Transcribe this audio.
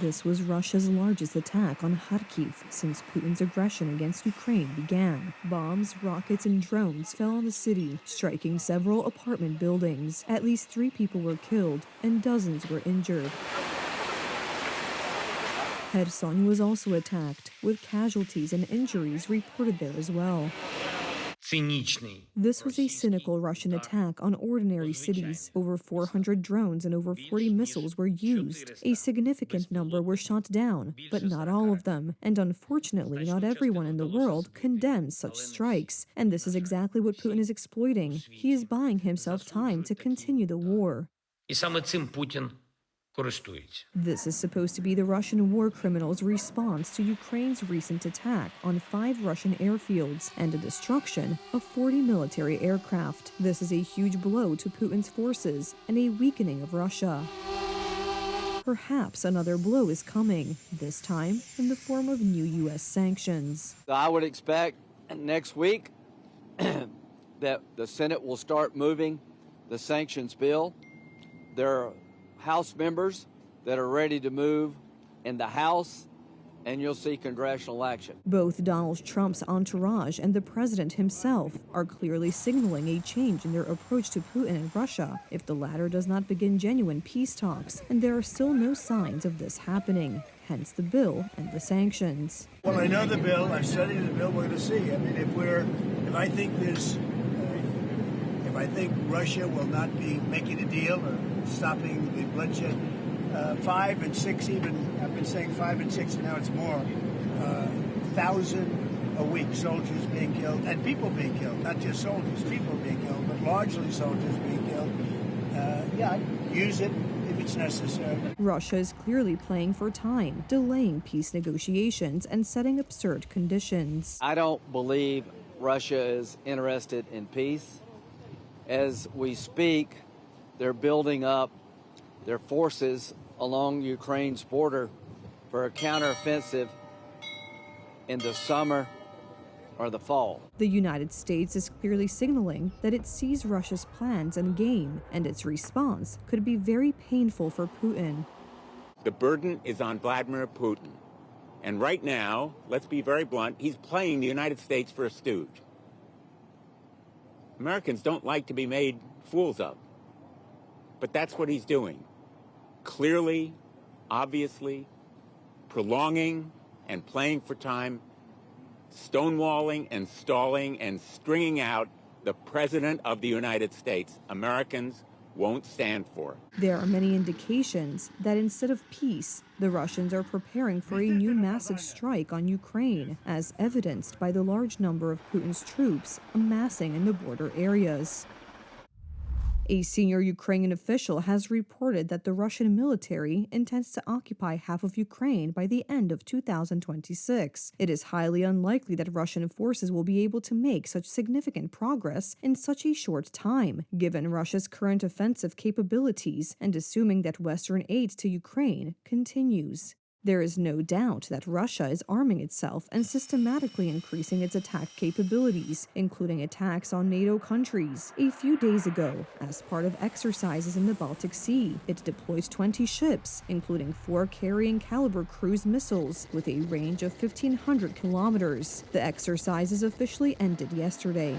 This was Russia's largest attack on Kharkiv since Putin's aggression against Ukraine began. Bombs, rockets, and drones fell on the city, striking several apartment buildings. At least 3 people were killed, and dozens were injured. Kherson was also attacked, with casualties and injuries reported there as well. This was a cynical Russian attack on ordinary cities. Over 400 drones and over 40 missiles were used. A significant number were shot down, but not all of them. And unfortunately, not everyone in the world condemns such strikes. And this is exactly what Putin is exploiting. He is buying himself time to continue the war. This is supposed to be the Russian war criminals' response to Ukraine's recent attack on 5 Russian airfields and the destruction of 40 military aircraft. This is a huge blow to Putin's forces and a weakening of Russia. Perhaps another blow is coming, this time in the form of new U.S. sanctions. I would expect next week that the Senate will start moving the sanctions bill. There are House members that are ready to move in the House, and you'll see congressional action. Both Donald Trump's entourage and the president himself are clearly signaling a change in their approach to Putin and Russia if the latter does not begin genuine peace talks, and there are still no signs of this happening. Hence the bill and the sanctions. Well, I know the bill. I've studied the bill. We're going to see. I mean, if I think Russia will not be making a deal or stopping the bloodshed, 5 and 6 even, I've been saying 5 and 6, and now it's more, 1,000 a week, soldiers being killed, and people being killed, not just soldiers, people being killed, but largely soldiers being killed. Use it if it's necessary. Russia is clearly playing for time, delaying peace negotiations and setting absurd conditions. I don't believe Russia is interested in peace. As we speak, they're building up their forces along Ukraine's border for a counteroffensive in the summer or the fall. The United States is clearly signaling that it sees Russia's plans and game, and its response could be very painful for Putin. The burden is on Vladimir Putin. And right now, let's be very blunt, he's playing the United States for a stooge. Americans don't like to be made fools of. But that's what he's doing. Clearly, obviously, prolonging and playing for time, stonewalling and stalling and stringing out the President of the United States. Americans won't stand for it. There are many indications that instead of peace, the Russians are preparing for a new massive strike on Ukraine, as evidenced by the large number of Putin's troops amassing in the border areas. A senior Ukrainian official has reported that the Russian military intends to occupy half of Ukraine by the end of 2026. It is highly unlikely that Russian forces will be able to make such significant progress in such a short time, given Russia's current offensive capabilities and assuming that Western aid to Ukraine continues. There is no doubt that Russia is arming itself and systematically increasing its attack capabilities, including attacks on NATO countries. A few days ago, as part of exercises in the Baltic Sea, it deployed 20 ships, including 4 carrying caliber cruise missiles with a range of 1,500 kilometers. The exercises officially ended yesterday.